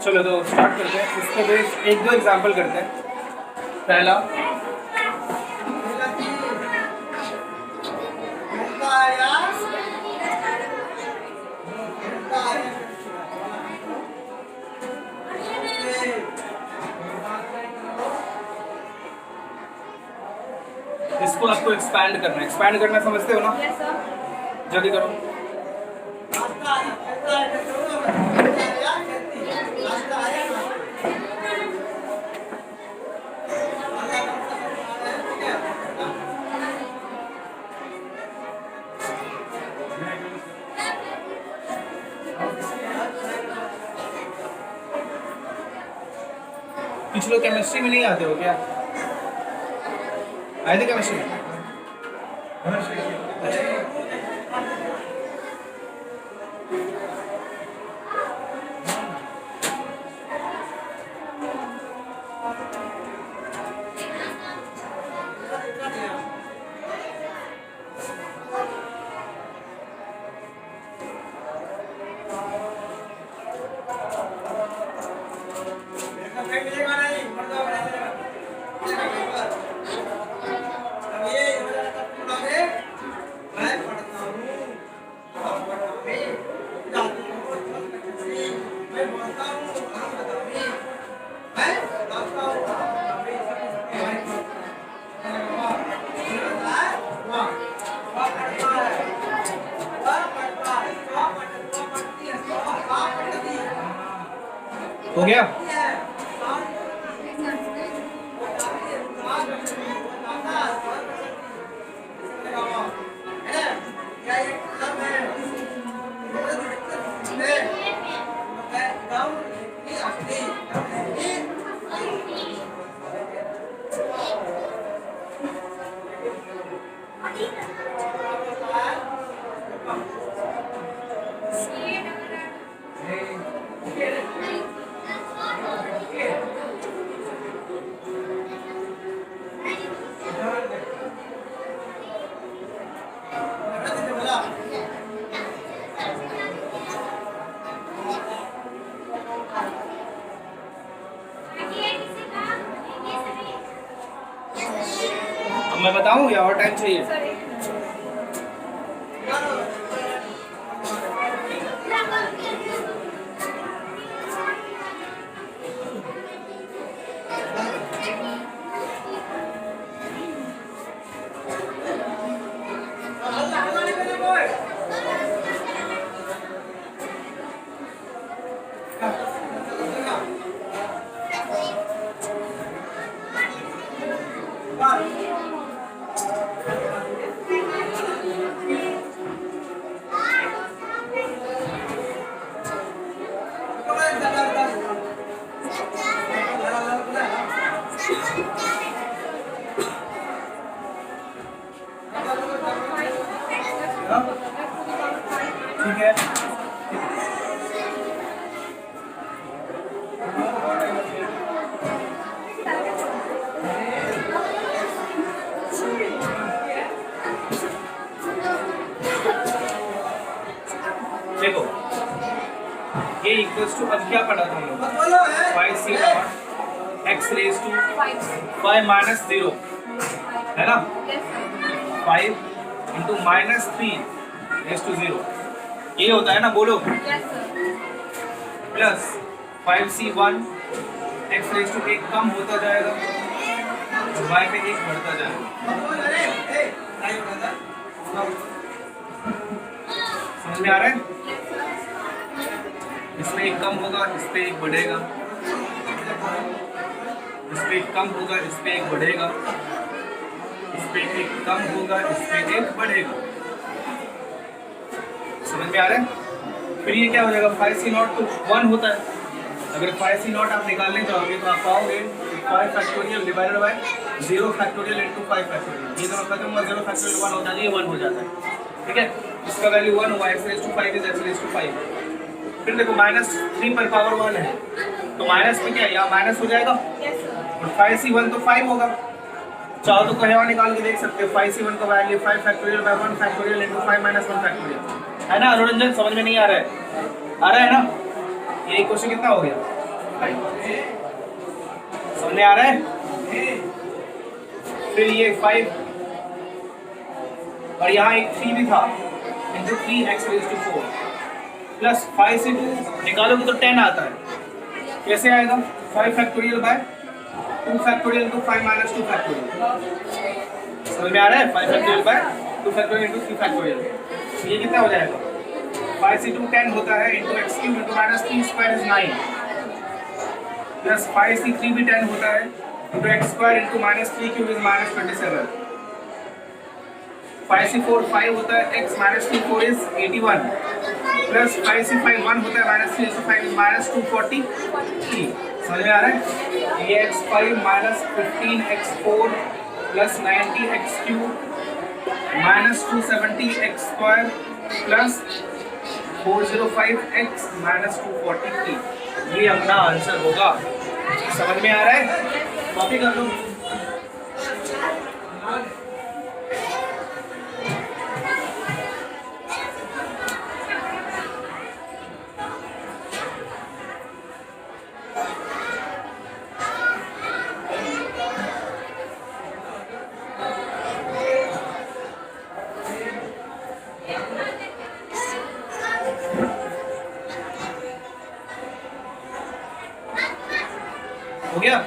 चलो तो स्टार्ट करते हैं। इसके बेस एक दो एग्जांपल करते हैं। पहला इसको आपको एक्सपैंड करना है। एक्सपैंड करना समझते हो ना? Yes sir. जल्दी करो। पिछले केमिस्ट्री में नहीं आते हो क्या? आए थे केमिस्ट्री में? हो गया? अब मैं बताऊं या और टाइम चाहिए? ठीक है। देखो ये इक्वल्स टू, अब क्या पढ़ा था हम लोग? 5c nought x raise to 5 minus 0 है ना? 5 इंटू माइनस 3 रेज टू 0 ये होता है ना, बोलो। Plus 5c1 x raise to 1 कम होता जाएगा, y पे 1 बढ़ता जाएगा। समझ में आ रहा है? इसमें 1 कम होगा, इस पे 1 बढ़ेगा, इस पे 1 कम होगा, इस पे 1 बढ़ेगा, इस पे 1 कम होगा, इस पे 1 बढ़ेगा। समझ में आ रहा है? फिर ये क्या हो जाएगा? 5c नॉट तो 1 होता है। अगर 5c नॉट आप निकालने जाओगे तो आप पाओगे 5 factorial divided by 0 factorial into 5 factorial. ये दोनों खत्म हुआ, 0 फैक्टोरियल 1 होता है, ये 1 हो जाता है। ठीक है, इसका वैल्यू 1 हुआ, x raise to 5 is x raise to 5। फिर देखो -3 पर पावर 1 है तो माइनस में क्या है, यहाँ माइनस हो जाएगा। और 5c1 तो 5 होगा, चाहो तो कहीं और निकाल के देख सकते हो। 5c1 का value 5 factorial by 1 factorial into 5 minus 1 factorial है ना। अनुरंजन समझ में नहीं आ रहा है? आ रहा है ना? ये क्वेश्चन कितना हो गया? 5 समझ आ रहा है। फिर ये 5 और यहाँ एक 3 भी था इंटू 3x⁴ प्लस 5 से 2 निकालोगे तो 10 आता है। कैसे आएगा? 5 factorial by 2 factorial into 5 minus 2 factorial. समझ में आ रहा है? 5 factorial by 2 factorial into 3 factorial. ये कितना हो जाएगा? 5 से 2 10 होता है into x³ into minus 3 square is 9 plus 5 से 3 भी 10 होता है into x² into minus 3³ is minus 27। 5 से 4 5 होता है x माइनस 2 4 इज 81 प्लस 5 से 5 1 होता है माइनस 3 से 5 इज माइनस 243। समझ में आ रहा है? ये x5 minus 15x4 plus 90x³ minus 270x² plus 405x minus 243। ये अपना आंसर होगा। समझ में आ रहा है? कॉपी कर लो। हो गया?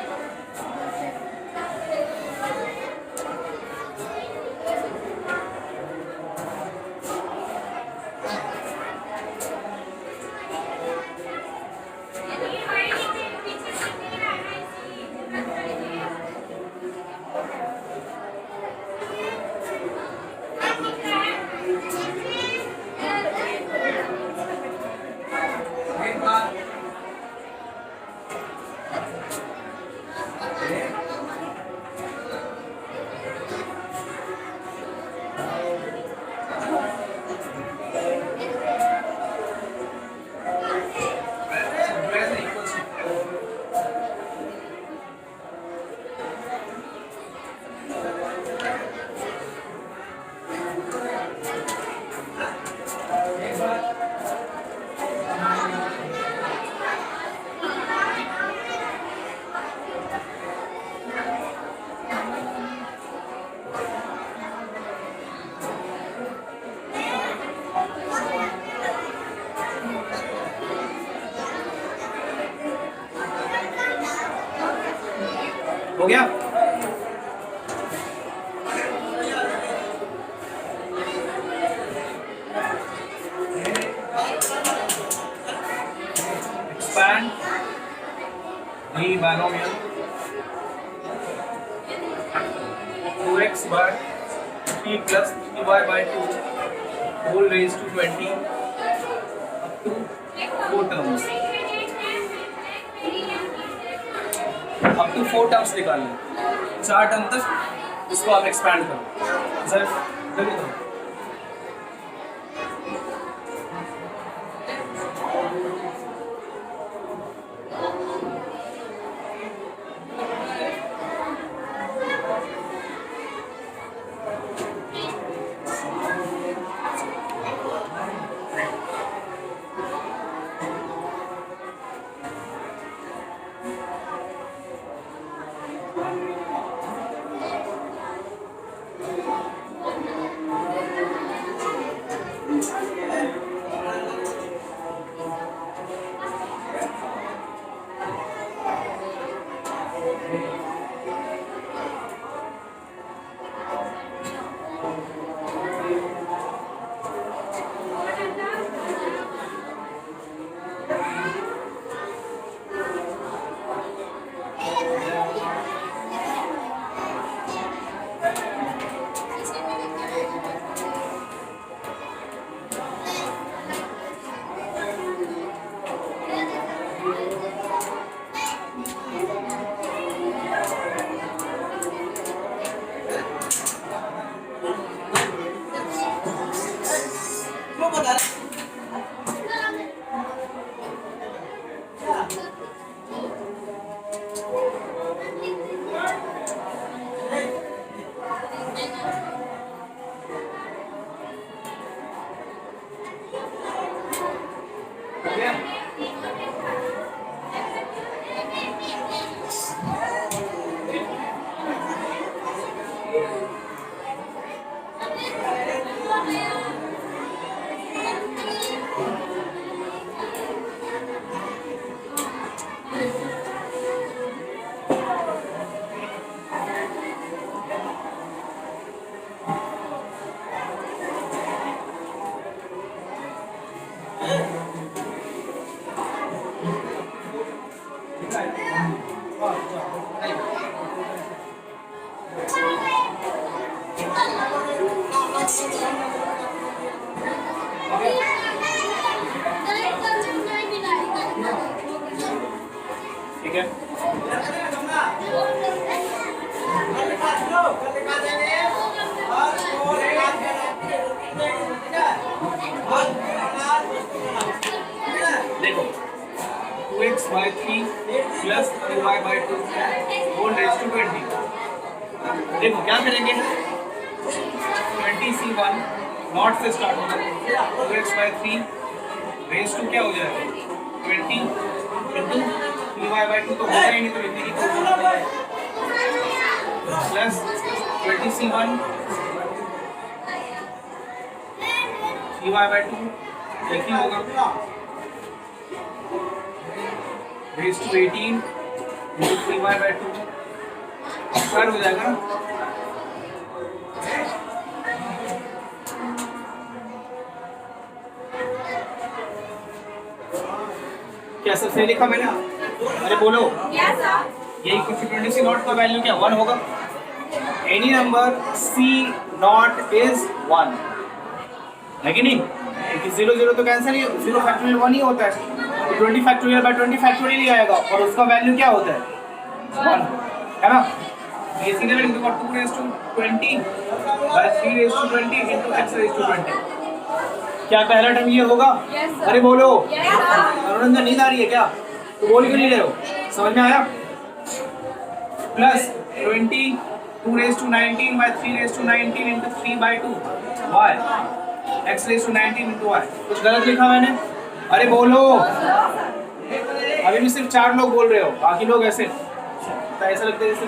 हो गया? Expand the binomial 2x by 3 plus 3y by 2 whole raised to 20 up to 4 terms. up to 4 terms निकाल लें। 4 टर्म तक इसको आप एक्सपैंड करो। सर जल्दी करो। ठीक है। देखो 2x/3 plus 2y/2 whole rays to 20। देखो क्या करेंगे, 20c1 नॉट से स्टार्ट होगा, 2x/3 रेज़ टू क्या हो जाएगा 20 इंटू 3y/2 तो होगा ही नहीं, तो लिखने की कोशिश प्लस 20c1 3y/2 एक ही होगा, rays to 18 into 3y/2 square हो जाएगा ना। क्या सब सही लिखा मैंने? अरे बोलो। यही कुछ फ्रीक्वेंसी नॉट का वैल्यू क्या 1 होगा। Any number C nought is 1 है कि नहीं, क्योंकि 0 0 तो कैंसिल ही, 0 फैक्टोरियल 1 ही होता है, तो 20 फैक्टोरियल बाय 20 फैक्टोरियल ही आएगा और उसका वैल्यू क्या होता है 1, है ना। ये सीधे लिख दूंगा 2 raise to 20 by 3 raise to 20 into x raise to 20। क्या पहला टर्म ये होगा? अरे बोलो। मनोरंजन नींद आ रही है क्या? तो बोल क्यों नहीं रहे हो? समझ में आया? Plus 20 2 raise to 19 by 3 raise to 19 into 3/2 y x raise to 19 into y। कुछ गलत लिखा मैंने? अरे बोलो। अभी भी सिर्फ 4 लोग बोल रहे हो, बाकी लोग ऐसे, तो ऐसा लगता है जैसे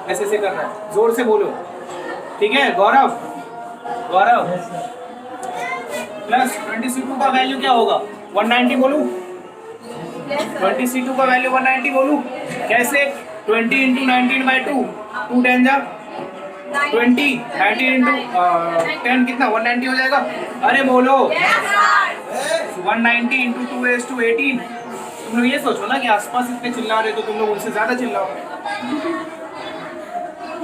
ऐसे ऐसे कर रहा है। जोर से बोलो, ठीक है। गौरव प्लस 20c2 का वैल्यू क्या होगा 190 बोलूं? 20c2 का वैल्यू 190 बोलूं? कैसे? 20 इंटू 19/2 2 10 जा 20 19 इंटू 10 कितना 190 हो जाएगा। अरे बोलो। 190 इंटू 2 रेज़ टू 18। तुम लोग ये सोचो ना कि आसपास इतने चिल्ला रहे तो तुम लोग उनसे ज्यादा चिल्लाओ,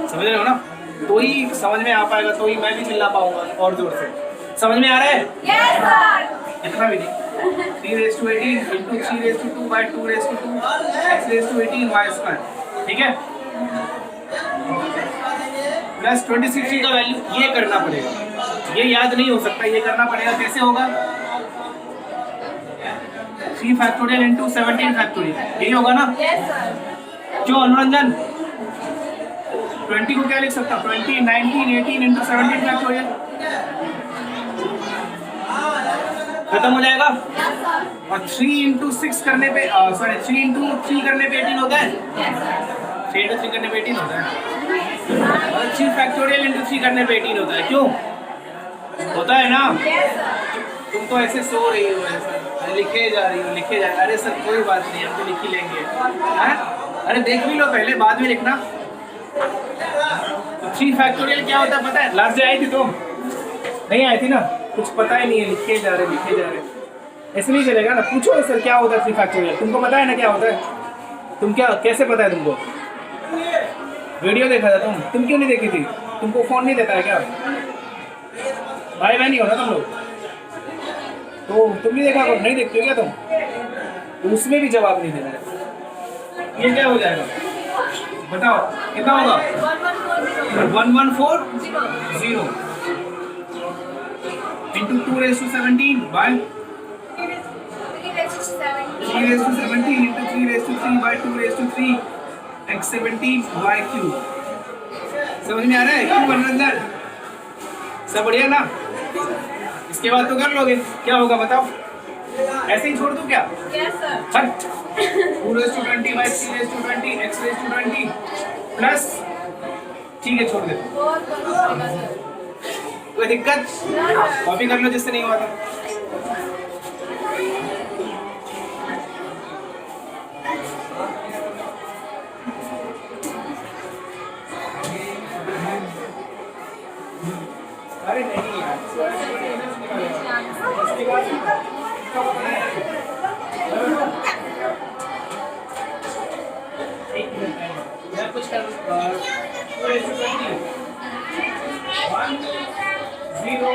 समझ रहे हो ना। तो ही समझ में आ पाएगा, तो ही मैं भी चिल्ला पाऊंगा और जोर से। समझ में आ रहा है? yes, sir. इतना भी नहीं। 3 raise to 18 into 3 raise to 2 by 2 raise to 2 x raise to 18 y square, ठीक है। प्लस 20c3 का वैल्यू ये करना पड़ेगा, ये याद नहीं हो सकता, ये करना पड़ेगा। कैसे होगा? 3 फैक्टोरियल इंटू 17 फैक्टोरियल, यही होगा ना। yes, sir. क्यों अनुरंजन? 20 को क्या लिख सकता हूँ 20 19 18 इंटू 17 फैक्टोरियल, खत्म हो जाएगा। और 3 इंटू 6 करने पे 3 इंटू 3 करने पे 18 होता है। 3 इंटू 3 करने पे 18 होता है। और 3 फैक्टोरियल इंटू 3 करने पे 18 होता है। क्यों होता है ना? तुम तो ऐसे सो रही हो, ऐसा लिखे जा रही हो, लिखे जा। अरे सर कोई बात नहीं, हम तो लिख ही लेंगे। अरे देख भी लो पहले, बाद में लिखना। तो 3 फैक्टोरियल क्या होता है पता है? लास्ट डे आई थी तुम? नहीं आई थी ना, कुछ पता ही नहीं है, लिखे जा रहे। ऐसे नहीं चलेगा ना। पूछो सर क्या होता है 3 फैक्टोरियल, तुमको पता है ना क्या होता है? तुम क्या कैसे पता है तुमको? वीडियो देखा था तुम क्यों नहीं देखी थी? तुमको फोन नहीं देता है क्या? भाई बहन ही हो ना तुम लोग, तो तुम नहीं देखा, नहीं देखते हो क्या तुम? तो उसमें भी जवाब नहीं देना है। ये क्या हो जाएगा बताओ, कितना होगा? 1140 into 2 raise to 17 by 3 raise to 17 into 3 raise to 3 by 2 raise to 3 x 17 y cube. समझ में आ रहा है? क्यूब अंदर सब बढ़िया ना। इसके बाद तो कर लोगे, क्या होगा बताओ? ऐसे ही छोड़ दूं क्या? yes, sir. 2 raise to 20 by 3 raise to 20 x raise to 20 plus, ठीक है छोड़ दे। कोई दिक्कत? कॉपी कर लो जिससे नहीं हुआ था। अरे नहीं यार, कुछ कर 1 0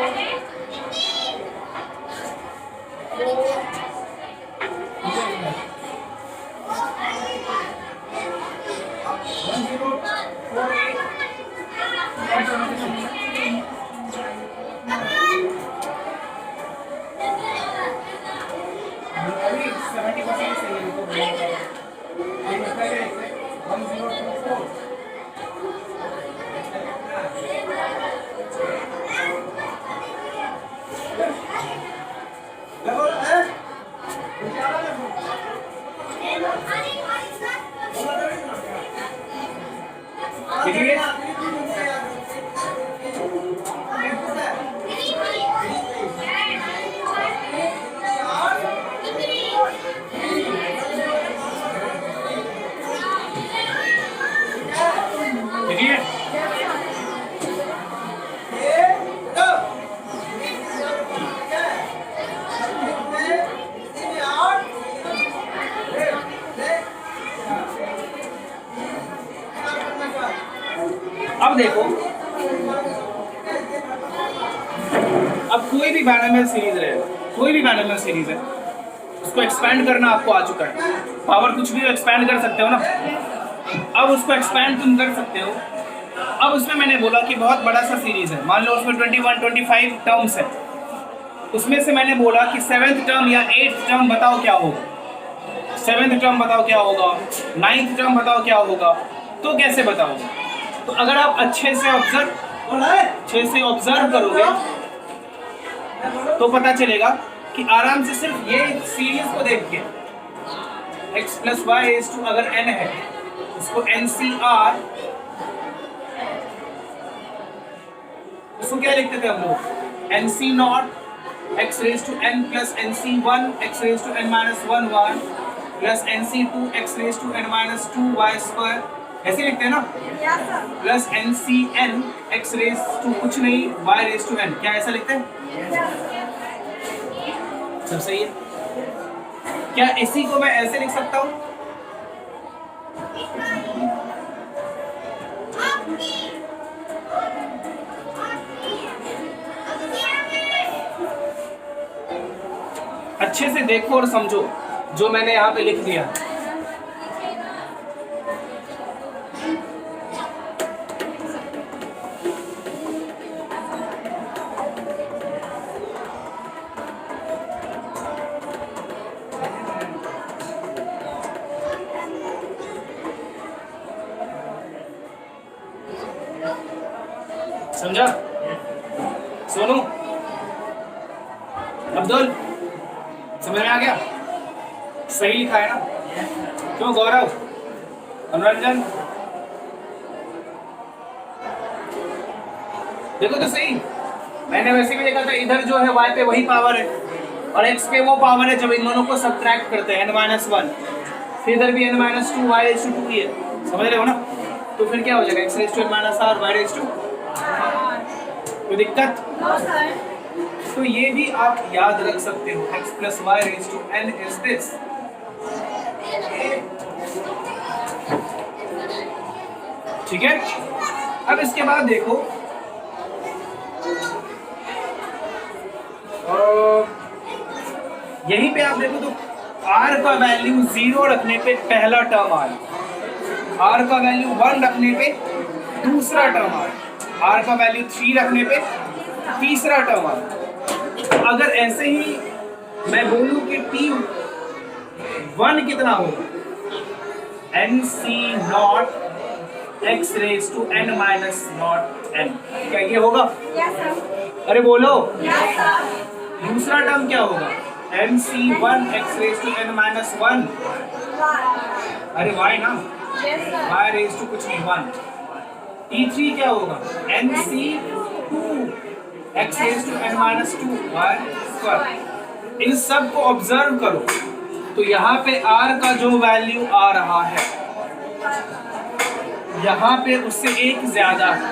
देखिए देखिए अब देखो, अब कोई भी बायनोमियल सीरीज है, कोई भी बायनोमियल सीरीज है, उसको एक्सपैंड करना आपको आ चुका है। पावर कुछ भी एक्सपैंड कर सकते हो ना, अब उसको एक्सपैंड तुम कर सकते हो। अब उसमें मैंने बोला कि बहुत बड़ा सा सीरीज है, मान लो उसमें 21-25 टर्म्स है, उसमें से मैंने बोला कि 7th टर्म या 8th टर्म बताओ क्या होगा, 7th टर्म बताओ क्या होगा, 9th टर्म बताओ क्या होगा। तो कैसे बताओगे? तो अगर आप अच्छे से ऑब्जर्व करोगे तो पता चलेगा कि आराम से सिर्फ ये सीरीज को देख के x + y = अगर n है, उसको NCR, उसको क्या लिखते थे हम लोग, NC0 x⁻n + NC1 x⁻n−1 y + NC2 x⁻n−2 y², ऐसे लिखते हैं ना, प्लस NCN x⁻⁻ कुछ नहीं y⁻n, क्या ऐसा लिखते हैं? सब सही है। क्या इसी को मैं ऐसे लिख सकता हूं? अच्छे से देखो और समझो जो मैंने यहाँ पे लिख दिया। समझा? सोनू, अब्दुल, समझ में आ गया? सही लिखा है ना? क्यों गौरव, मनोरंजन, देखो तो सही, मैंने वैसे भी देखा था, इधर जो है y पे वही पावर है और x पे वो पावर है जब इन दोनों को सब्ट्रैक्ट करते हैं n-1, फिर इधर भी n-2 y⁻2 ही है, समझ रहे हो ना? तो फिर क्या हो जाएगा, x⁻r y⁻2, कोई दिक्कत? तो ये भी आप याद रख सकते हो, x + y⁻n is this। ठीक है, अब इसके बाद देखो, यहीं पे आप देखो तो r का वैल्यू 0 रखने पे पहला टर्म आ रहा, r का वैल्यू 1 रखने पे दूसरा टर्म आ रहा, r का वैल्यू 3 रखने पे तीसरा टर्म आ रहा। अगर ऐसे ही मैं बोलूं कि T1 कितना होगा, NC0 x⁻n−0n, क्या ये होगा? अरे बोलो। दूसरा टर्म क्या होगा, NC1 x⁻n−1, अरे y ना, y⁻⁻ कुछ नहीं 1। T3 क्या होगा, NC2 x⁻n−2 y²। इन सब को ऑब्जर्व करो तो यहाँ पे r का जो वैल्यू आ रहा है, यहाँ पे उससे एक ज्यादा है,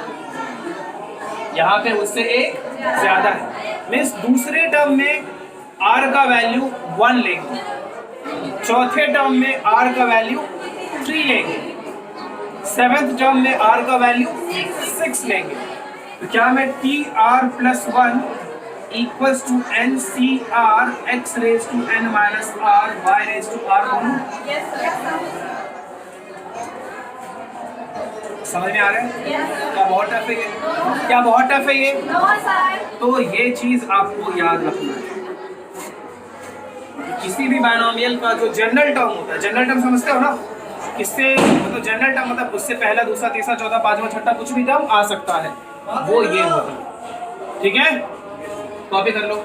यहाँ पे उससे एक ज्यादा है। मीन्स दूसरे टर्म में r का वैल्यू 1 लेंगे, चौथे टर्म में r का वैल्यू 3 लेंगे, 7th टर्म में r का वैल्यू 6 लेंगे। तो क्या मैं TR + 1 = NCR x⁻n−r y⁻r बोलूं? समझ में आ रहा है? क्या बहुत टफ है ये? क्या बहुत टफ है ये? तो ये चीज आपको याद रखना है, किसी भी बायनोमियल का जो जनरल टर्म होता है, जनरल टर्म समझते हो ना, किससे मतलब जनरल टर्म मतलब उससे पहला, दूसरा, तीसरा, चौथा, पांचवा, छठा कुछ भी टर्म आ सकता है, वो ये होता है। ठीक है, कॉपी कर लो।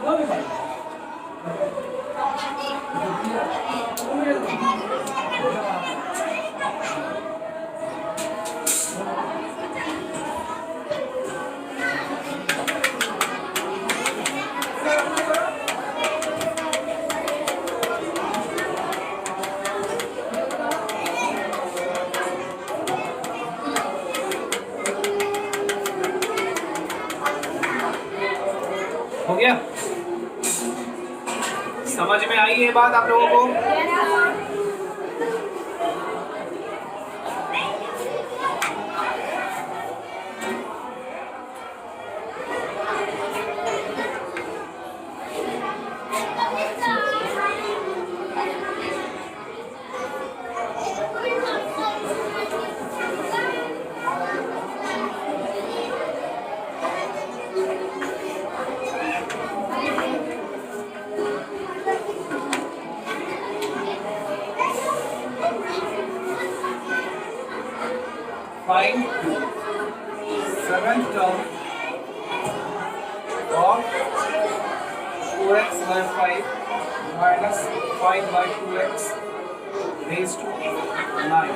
हो गया? समझ में आई ये बात आप लोगों को? Find seventh term of 4x by 5 minus 5 by 2x raised to 9.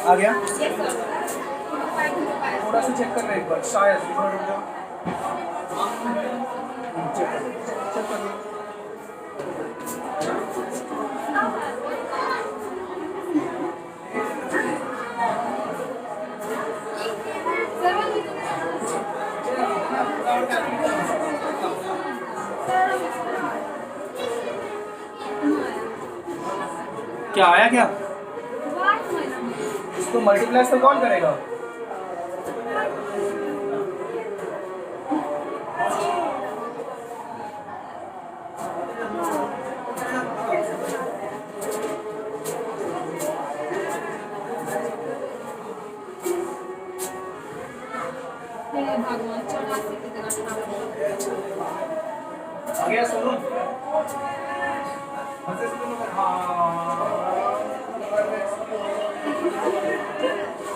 आ गया? थोड़ा सा चेक कर रहे एक बार, शायद थोड़ा रुक जाओ। चेक कर लो। क्या आया क्या? इसको मल्टीप्लेक्स तो कौन करेगा? आ गया सुनो।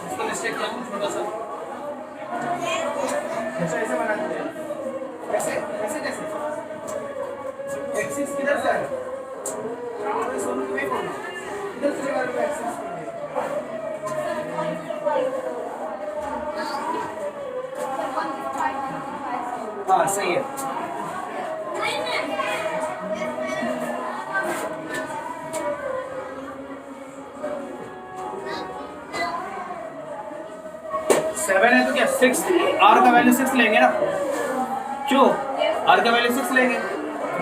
इसको मिस्टेक क्या हूँ छोटा सा। अच्छा ऐसे बना दीजिए। ऐसे ऐसे कैसे? एक्सिस किधर से आएगा? सोनू तुम्हें कौन? इधर से लगा एक्सिस को। हाँ सही है। सेवन है तो क्या 6 आर का वैल्यू 6 लेंगे ना, क्यों आर का वैल्यू 6 लेंगे।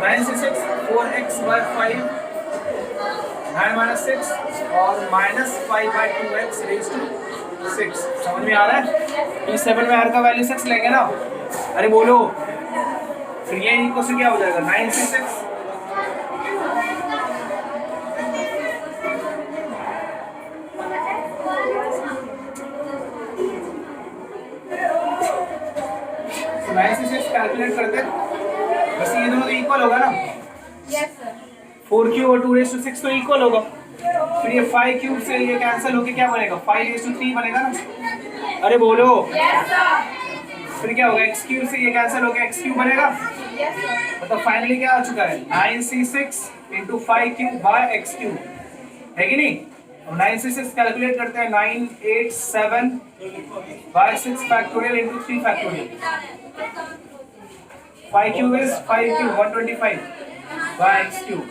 9 से 6 4x by 5 9 माइनस 6 और माइनस 5/2x रेज टू 6। समझ में आ रहा है? इस 7 में r का वैल्यू 6 लेंगे ना। अरे बोलो, फिर ये इक्वल से क्या हो जाएगा 9 से 6। तो 9 से 6 कैलकुलेट करते हैं, बस ये दोनों तो इक्वल होगा ना। Yes sir. 4 क्यूब और 2 रेज टू 6 तो इक्वल होगा। फिर ये 5 क्यूब से ये कैंसिल होके क्या बनेगा 5 रेज टू 3 बनेगा ना। अरे बोलो, यस सर। फिर क्या होगा x क्यूब से ये कैंसिल होके x क्यूब बनेगा। Yes sir. मतलब फाइनली क्या आ चुका है 9c6 into 5 cube by x cube, है कि नहीं। अब 9c6 कैलकुलेट करते हैं, 987 by 6 factorial into 3 factorial. 5 cube is 5 cube 125 by x cube.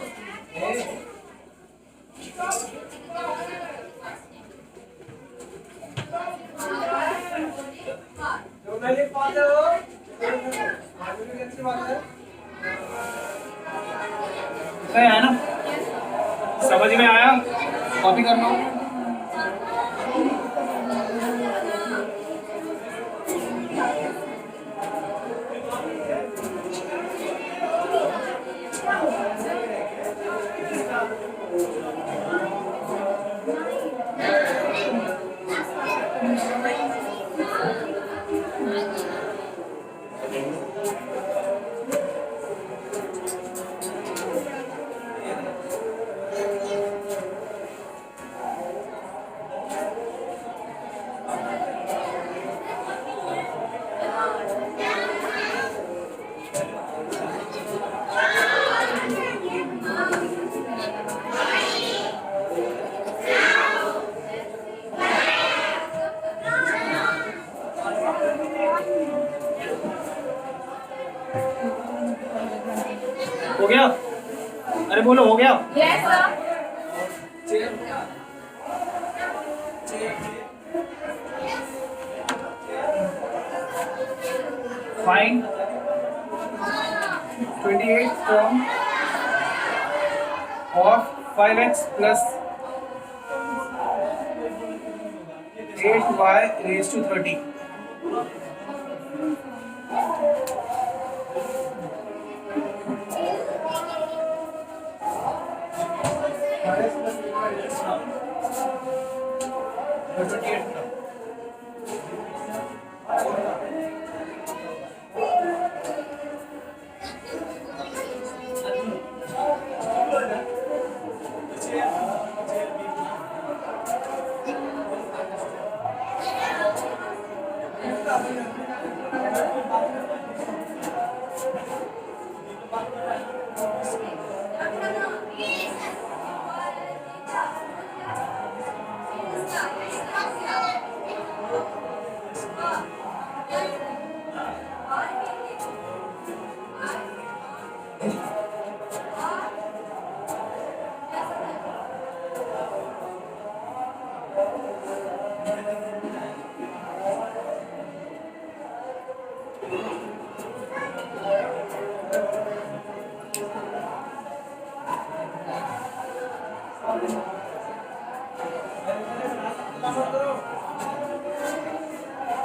है ना, समझ में आया? कॉपी कर लो। हो गया? अरे बोलो, हो गया? Yes sir. Find 28 from of 5x plus 8y raised to 30।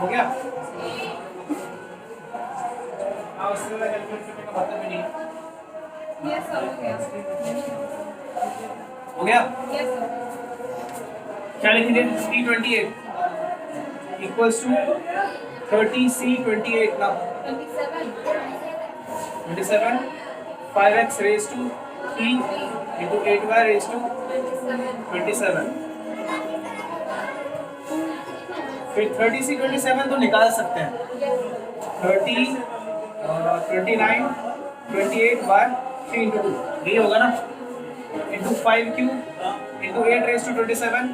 हो गया? हाँ, उससे वाला कैलकुलेट करने का मतलब भी नहीं है। यस सर, हो गया। हो गया? Yes sir. क्या लिखेंगे? C28 equals to 30C28 ना 27 5x raised to 3 into 8y raised to 27। फिर 30C27 तो निकाल सकते हैं। 30 29 28 बाय 3 इंटू 2 ये होगा ना, into 5 cube into 8 raise to 27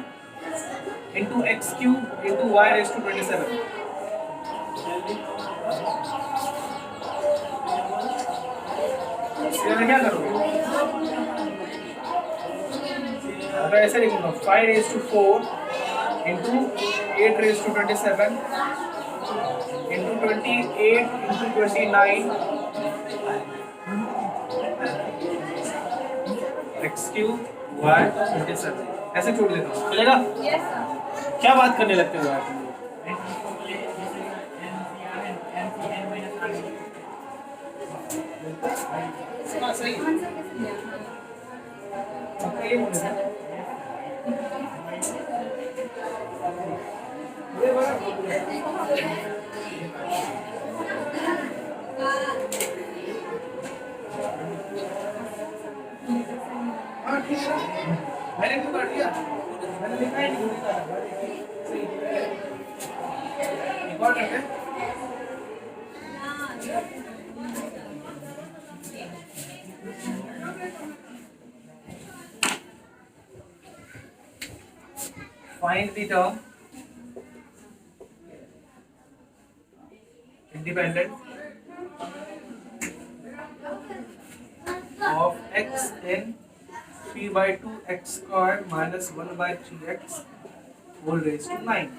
into x cube into y raise to 27। इसमें क्या करोगे? अब ऐसे लिखूंगा 5 raise to 4 into 8 raise to 27 into 28 into 29 x cube y intercept ऐसे छोड़ देता हूँ, चलेगा? Yes, sir. क्या बात करने लगते हो यार? हाँ सही है। Answer कैसे दिया? आपका ये बोल रहा है। ये बड़ा हाँ ठीक है, मैंने तो कर दिया, मैंने लिखा ही नहीं लिखा है। सही है। एक और करते हैं। Find the term independent of x in 3/2 x squared minus 1/3x whole raised to 9.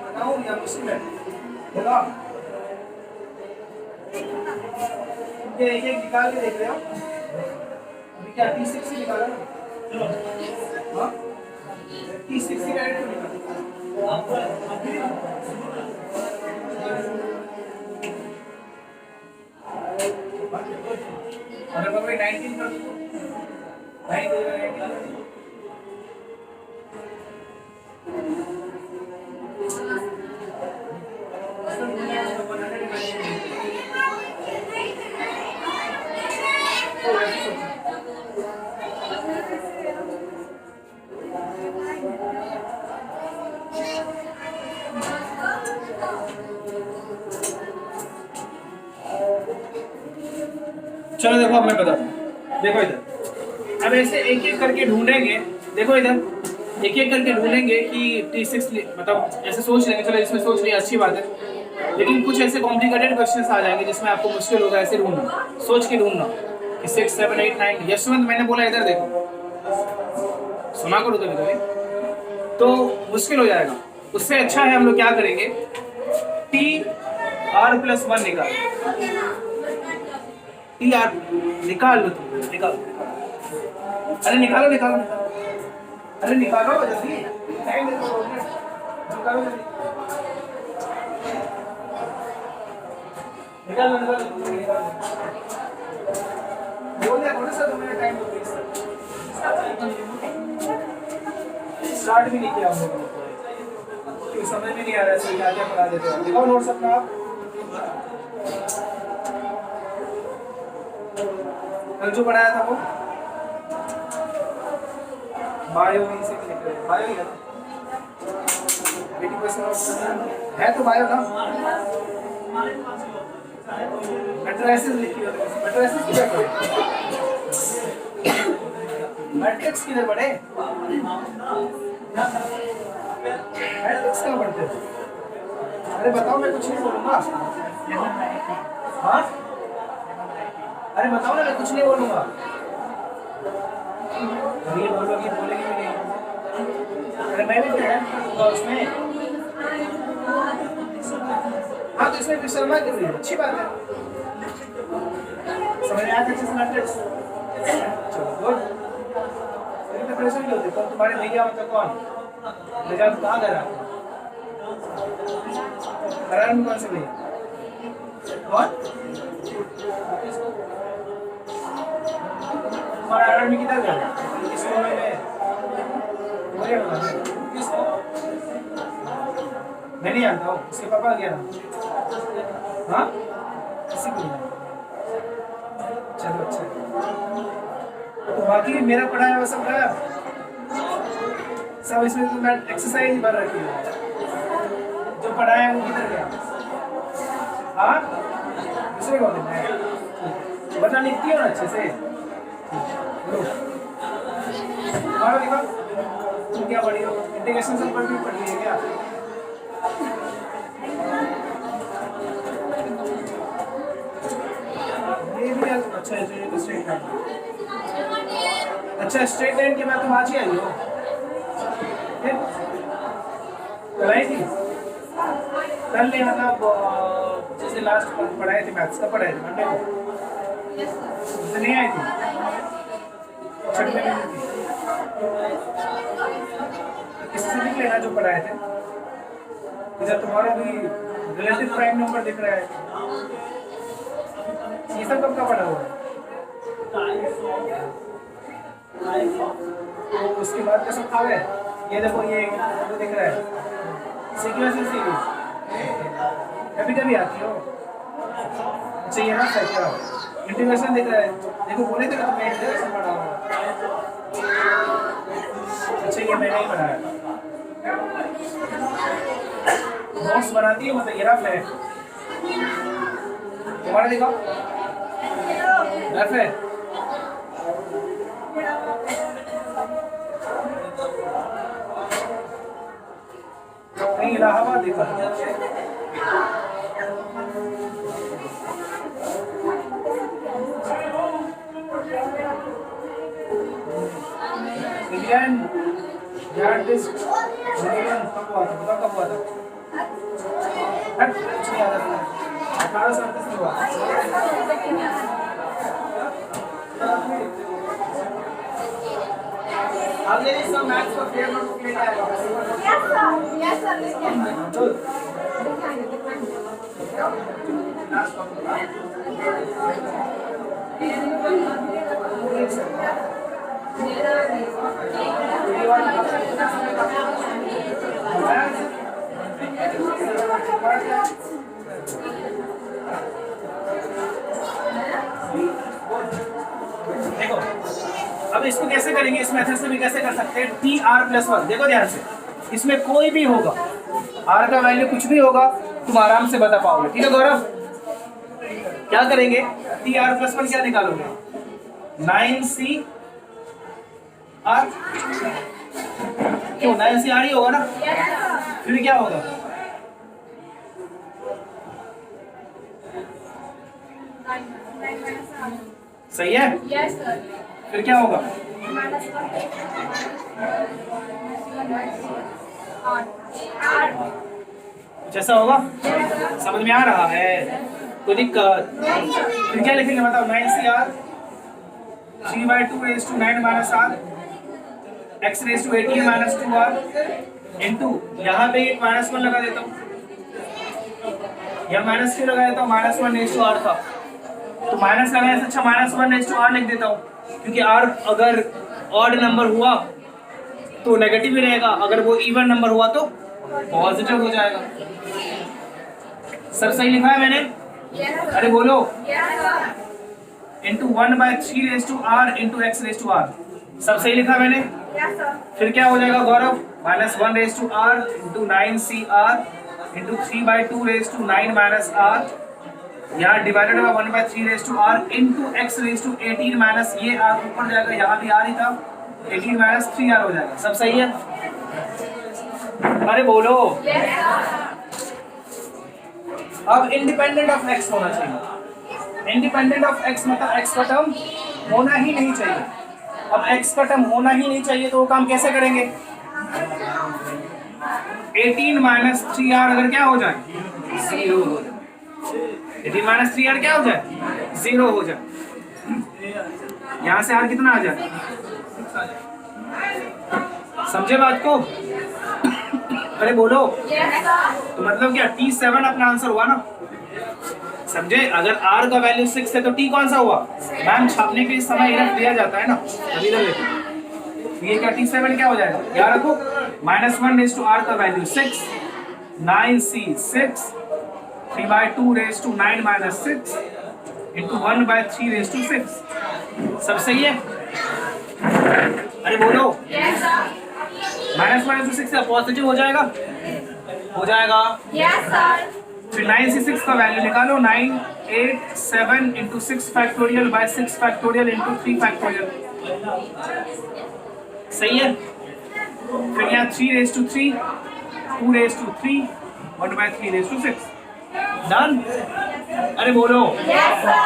बताऊं या मुश्किल है? बोला ये एक निकाल के देख रहे हो? अभी क्या T6 निकाला ना? हाँ? T6 का रेट निकाला। अगर मैं 19 कर दूँ, 19 चलो देखो अब मैं बताता हूँ। देखो इधर अब ऐसे एक एक करके ढूंढेंगे। देखो इधर एक एक करके ढूंढेंगे कि T6 मतलब ऐसे सोच लेंगे। चलो इसमें सोच लिया, अच्छी बात है, लेकिन कुछ ऐसे कॉम्प्लिकेटेड क्वेश्चंस आ जाएंगे जिसमें आपको मुश्किल होगा ऐसे ढूंढना, सोच के ढूंढना कि 6 7 8 9। यशवंत मैंने बोला इधर देखो, सुना करो कभी कभी, तो मुश्किल हो जाएगा। उससे अच्छा है हम लोग क्या करेंगे, TR+1 निकाल लो तुम, निकालो। अरे निकालो निकालो, अरे निकालो जल्दी, टाइम देखो, निकालो जल्दी, निकालो निकालो। बोल दिया थोड़ा सा तुम्हें टाइम दो प्लीज। स्टार्ट भी नहीं किया हम लोगों ने, क्यों समझ में नहीं आ रहा है क्या क्या पढ़ा देते हो। दिखाओ नोट्स अपना आप। कल जो पढ़ाया था वो बायो से बायो ही है ना 80% है तो बायो ना मैट्रिसेस लिखी हो मैट्रिसेस किधर पढ़े मैट्रिक्स किधर पढ़े मैट्रिक्स कहाँ पढ़ते हो अरे बताओ मैं कुछ नहीं बोलूँगा हाँ अरे बताओ ना मैं कुछ नहीं बोलूँगा ये बोलोगी बोलेगी भी नहीं अरे मैं भी तो उसमें हाँ तो इसमें फिर शर्मा क्यों नहीं अच्छी बात है समझ में आया अच्छे से मैट्रिक्स चलो गुड तो प्रेशर नहीं होते कौन तुम्हारे भैया मतलब कौन निजात कहाँ गया करार में कौन से भैया कौन तुम्हारा आर्मी किधर गया किसको में किसको मैं नहीं जानता हूँ उसके पापा क्या नाम हाँ किसी को नहीं चलो अच्छा तो बाकी मेरा पढ़ाया हुआ सब गया सब इसमें तो मैं एक्सरसाइज भर रखी है जो पढ़ाया है वो किधर गया हाँ दूसरे को देना है बता लिखती हो ना अच्छे से तुम्हारा देखा तुम क्या पढ़ी हो इंटीग्रेशन सब पर भी पढ़ी है क्या ये भी अच्छा है जो स्ट्रेट लाइन अच्छा स्ट्रेट लाइन के बाद तुम आज ही आई हो कराई थी कल नहीं मतलब जैसे लास्ट पढ़ाए थे मैथ्स का पढ़ाए थे मंडे को नहीं आई थी छठे में थी इससे लिख लेना जो पढ़ाए थे इधर तुम्हारा भी रिलेटिव प्राइम नंबर दिख रहा है ये सब कब का पढ़ा हुआ है तो उसके बाद का सब खा गए ये देखो ये वो दिख रहा है सीक्वेंशियल सीरीज कभी कभी आती हो अच्छा ये ना क्या इंटीग्रेशन दिख रहा है देखो बोले थे ना मैं इंटीग्रेशन पढ़ा हुआ अच्छा ये मैंने ही पढ़ाया नोट्स बनाती है मतलब ये रफ है तुम्हारा देखो रफ है नहीं इलाहाबाद देखा इंडियन जर्नलिस्ट कब हुआ था कब हुआ था कुछ नहीं आता 1838 में हुआ अगले दिन सब मैथ्स का फेयर नोट लेके आएगा यस सर लेके आएंगे चल देखो अब इसको कैसे करेंगे इस मेथड से भी कैसे कर सकते हैं टी आर प्लस 1 देखो ध्यान से इसमें कोई भी होगा आर का वैल्यू कुछ भी होगा तुम आराम से बता पाओगे ठीक है गौरव क्या करेंगे टी आर प्लस 1 क्या निकालोगे 9C आर क्यों 9C आर ही होगा ना फिर क्या होगा सही है यस सर फिर क्या होगा जैसा होगा समझ में आ रहा है कोई दिक्कत फिर क्या लिखेंगे बताओ 9CR 3/2 raised to 9 minus R x raised to 18 minus 2R into यहाँ पे 1 लगा देता हूँ या माइनस क्यों लगा देता हूँ -1 raised to R था तो माइनस लगाने से अच्छा -1 raised to R लिख देता हूँ क्योंकि R अगर ऑड नंबर हुआ तो नेगेटिव ही रहेगा अगर वो इवन नंबर हुआ तो पॉजिटिव हो जाएगा सब सही लिखा है मैंने अरे बोलो into 1/3 raise to are into x raise to r. सब सही लिखा मैंने? Yes, sir. फिर क्या हो जाएगा Gaurav? -1 raise to are into 9CR into 3/2 raise to 9 minus R, यहाँ divided by 1/3 raise to are into x raise to 18 minus ये आर ऊपर जाएगा, यहाँ भी आर ही था, 18 माइनस 3R हो जाएगा। सब सही है? अरे बोलो। Yes, sir. अब इंडिपेंडेंट ऑफ एक्स होना चाहिए। इंडिपेंडेंट ऑफ एक्स मतलब एक्स का टर्म होना ही नहीं चाहिए। अब एक्स का टर्म होना ही नहीं चाहिए तो वो काम कैसे करेंगे? 18 माइनस 3R अगर क्या हो जाए? 0 हो जाए। 18 माइनस 3R क्या हो जाए? 0 हो जाए। यहाँ से R कितना आ जाए? समझे बात को? अरे बोलो। Yes, sir. तो मतलब क्या T7 अपना आंसर हुआ ना? समझे? अगर R का वैल्यू 6 है तो T कौन सा हुआ? मैम छापने के समय इधर दिया जाता है ना, अभी इधर देखो ये क्या T7 क्या हो जाएगा? याद रखो -1 रेज टू R का value 6, 9C 6, 3/2 raise to 9 minus 6 into 1/3 raise to 6। सब सही है? अरे बोलो। Yes, sir. -1 raise to 6 positive हो जाएगा? हो जाएगा। Yes, sir. फिर 9 से 6 का वैल्यू निकालो, 9 8 7 into 6 factorial by 6 factorial into 3 factorial. सही है? फिर यहाँ 3 raise to 3, 2 raise to 3, 1/3 raise to 6। Done? अरे बोलो। Yes, sir.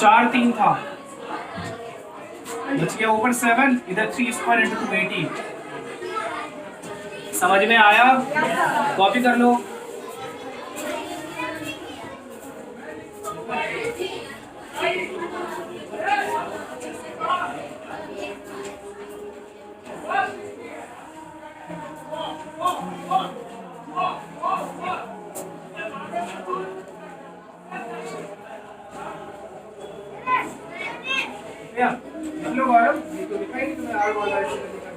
चार 3 था, बच गया ऊपर 7, इधर 3 स्क्वायर इंटू 218। समझ में आया? कॉपी कर लो। लिख लो गौरव, ये तो लिखा ही तुम्हें आर वाला ऐसे लिखा है।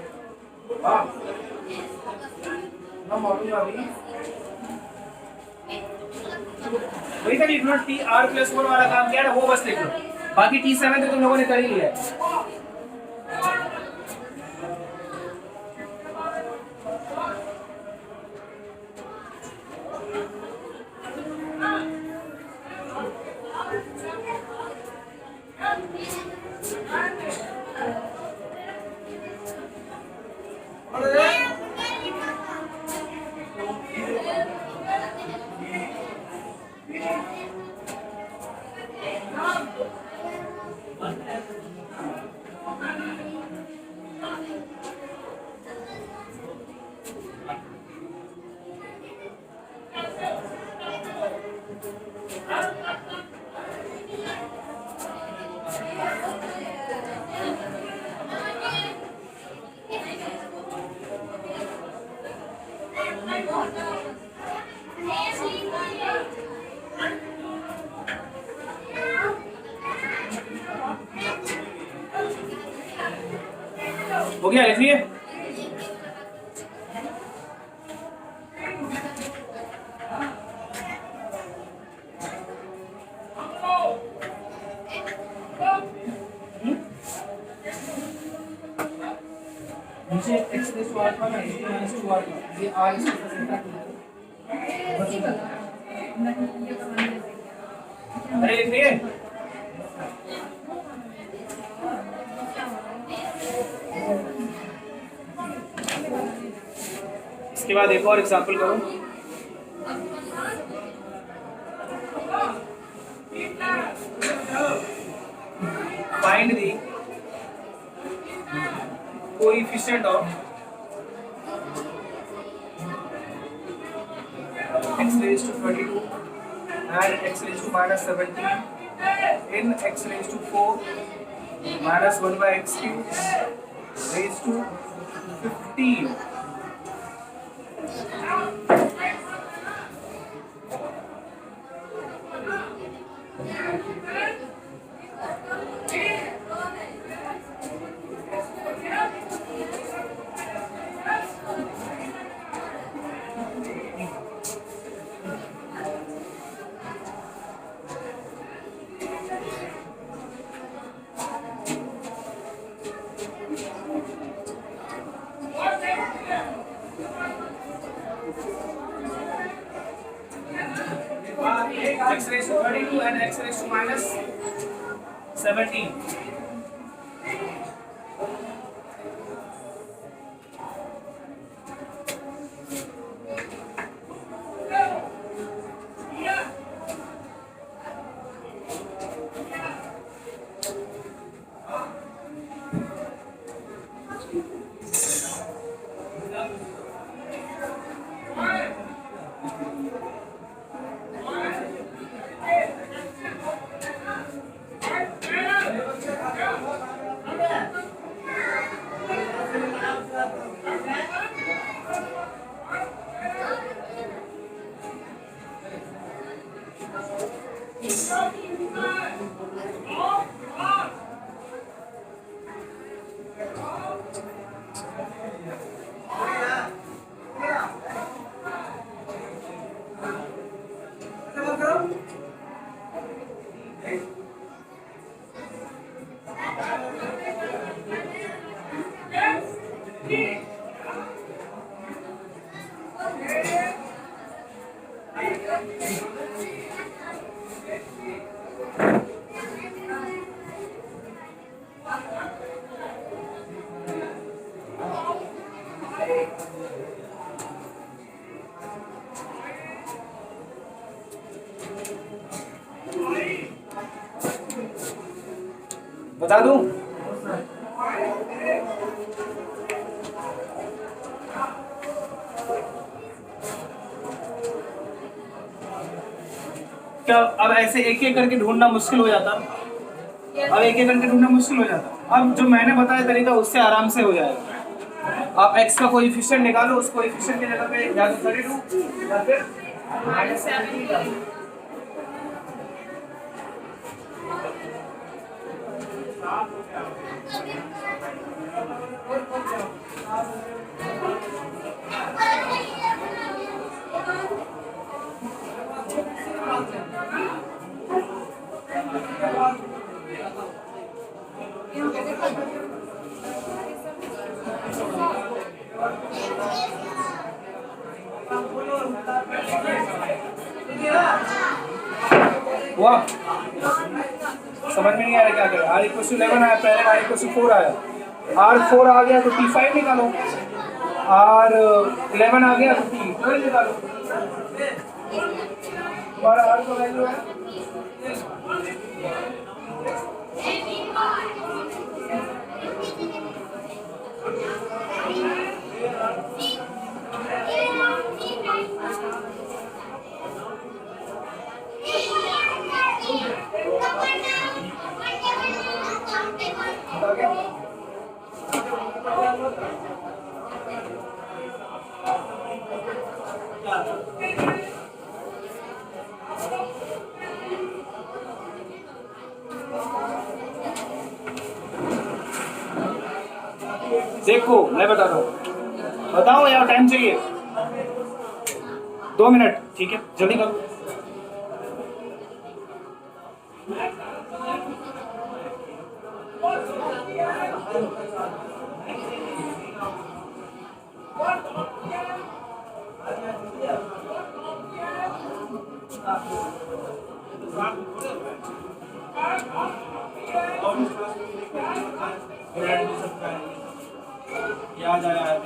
हाँ ना मालूम अभी वही तक लिख लो। TR+1 वाला काम किया ना वो बस लिख लो, बाकी T7 तो तुम लोगों ने कर ही लिया है। हो गया? लिखिए। नीचे x रेज़ टू r था ना, इसके माइनस 2r था, ये r इसके साथ अरे लिखिए। इसके बाद एक और एग्जांपल करो। Find the coefficient of x raised to 22 and x raised to minus 17 in x raised to 4 minus 1 by x cube raised to 15। 32 and x raised to minus 17. बता दूं? क्या अब ऐसे एक एक करके ढूंढना मुश्किल हो जाता? अब एक एक करके ढूंढना मुश्किल हो जाता। अब जो मैंने बताया तरीका उससे आराम से हो जाएगा। आप x का कोएफिशिएंट निकालो, उस कोएफिशिएंट की जगह पे या तो 32 या फिर -17। वाह, समझ में नहीं आ रहा क्या करें। R = 11 आया, पहले R = 4 आया, R4 आ गया तो T5 निकालो, R11 आ गया तो T12 निकालो। तुम्हारा R का वैल्यू है देखो, मैं बता रहा हूँ, बताओ यार, टाइम चाहिए 2 मिनट, ठीक है, जल्दी करो। याद आया है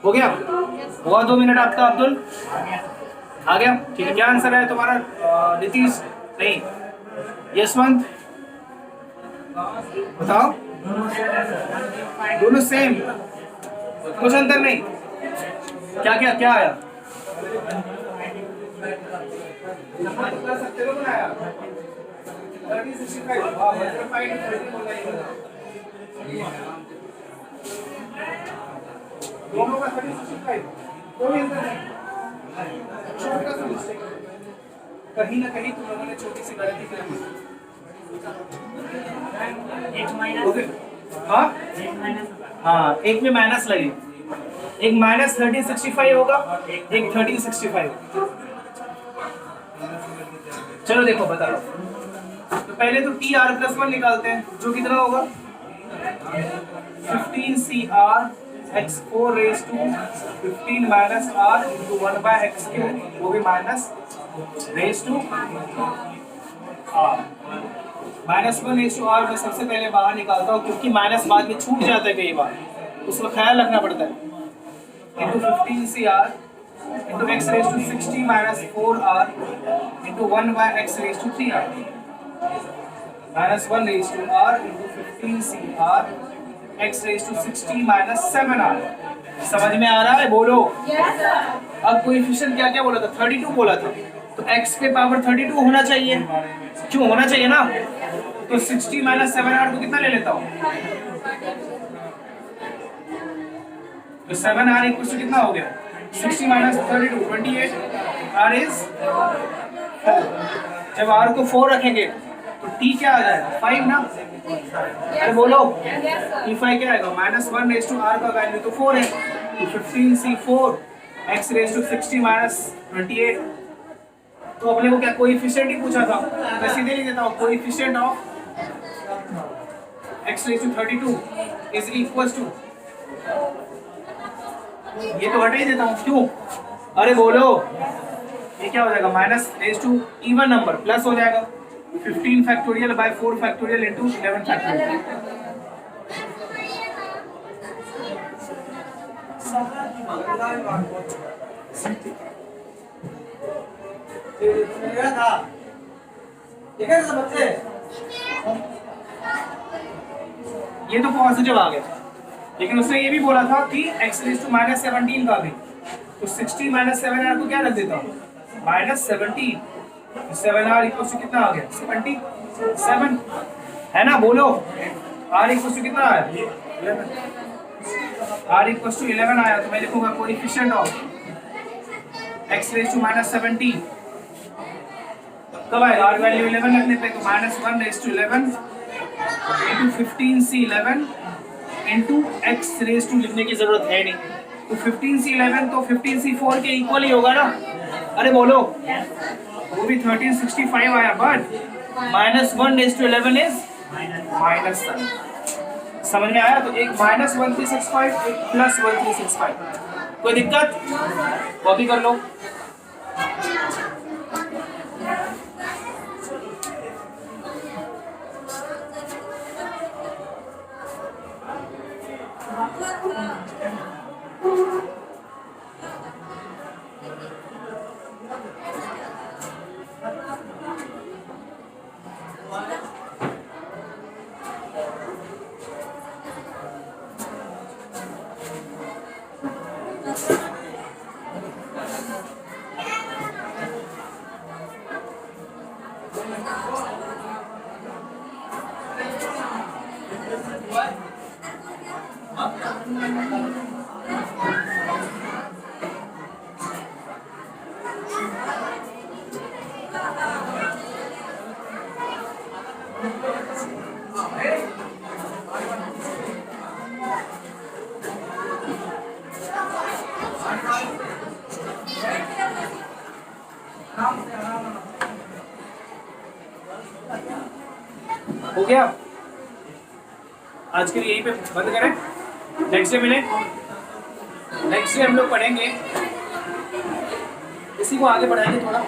हो गया? हुआ 2 मिनट आपका अब्दुल? आ गया? ठीक है, क्या आंसर है तुम्हारा नीतीश? नहीं, यशवंत बताओ। दोनों सेम, कुछ अंतर नहीं। क्या क्या क्या आया? दोनों का 35, कोई अंतर नहीं। छोटा सा मिस्टेक, कहीं ना कहीं तुम लोगों ने छोटी सी गलती कर दी। हाँ, हाँ, एक में माइनस लगी, एक माइनस 1365 होगा, एक 1365। चलो देखो बता लो। तो पहले तो टी आर प्लस 1 निकालते हैं, जो कितना होगा 15CR x4 raise to 15 minus r into 1/x3, वो भी minus raise to r. -1 raise to r मैं सबसे पहले बाहर निकालता हूँ, क्योंकि माइनस बाद में छूट जाता है कई बार, उसका ख्याल रखना पड़ता है। Into 15CR into x raise to 60 minus 4r into 1/x raise to 3r, -1 raise to r into 15CR x raise to 60 minus 7r। समझ में आ रहा है? बोलो। Yes, sir. अब कोएफिशिएंट क्या क्या बोला था? 32 बोला था, तो x पे पावर 32 होना चाहिए, क्यों होना चाहिए ना? तो 60 माइनस 7r को कितना ले लेता हूँ? तो 7r इक्वल टू कितना हो गया? 60 माइनस 32 28, r इज 4। जब r को 4 रखेंगे तो t क्या आ जाएगा? 5 ना? अरे बोलो। Yes, sir. t5 क्या आएगा? -1 रेज टू r का वैल्यू तो 4 है, तो 15c4 x raise to 60 minus 28। तो अपने को क्या कोएफिशिएंट ही पूछा था, मैं सीधे लिख देता हूँ, coefficient of x raise to 32 is equal to, ये तो हटा ही देता हूँ, क्यों? अरे बोलो, ये क्या हो जाएगा? Minus raise to even number plus हो जाएगा 15 factorial by 4 factorial into 11 factorial. ये तो पॉजिटिव आ गया, लेकिन उसने ये भी बोला था कि x रेज टू -17 का भी, तो 60 माइनस 7r को क्या रख देता हूँ? -17, 7r इक्वल टू कितना आ गया? 77 है ना? बोलो। r इक्वल टू कितना आया? 11। r इक्वल टू 11 आया, तो मैं लिखूंगा coefficient of x raise to -17 कब आएगा? r वैल्यू 11 रखने पे, तो -1 raise to 11 into 15c11 into x raise to लिखने की जरूरत है नहीं, तो 15c11 तो 15c4 के इक्वल ही होगा ना? अरे बोलो। वो भी 1365 आया, बट -1 रेज टू 11 इज -7। समझ में आया? तो एक -1365, एक +1365। कोई दिक्कत? कॉपी कर लो। हो गया? आज के लिए यहीं पे बंद करें, नेक्स्ट डे मिले। नेक्स्ट डे हम लोग पढ़ेंगे, इसी को आगे बढ़ाएंगे थोड़ा,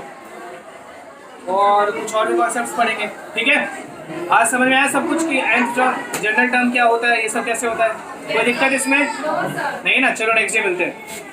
और कुछ और भी कॉन्सेप्ट्स पढ़ेंगे, ठीक है? आज समझ में आया सब कुछ कि nth टर्म, जनरल टर्म क्या होता है, ये सब कैसे होता है? कोई दिक्कत इसमें नहीं ना? चलो नेक्स्ट डे मिलते हैं।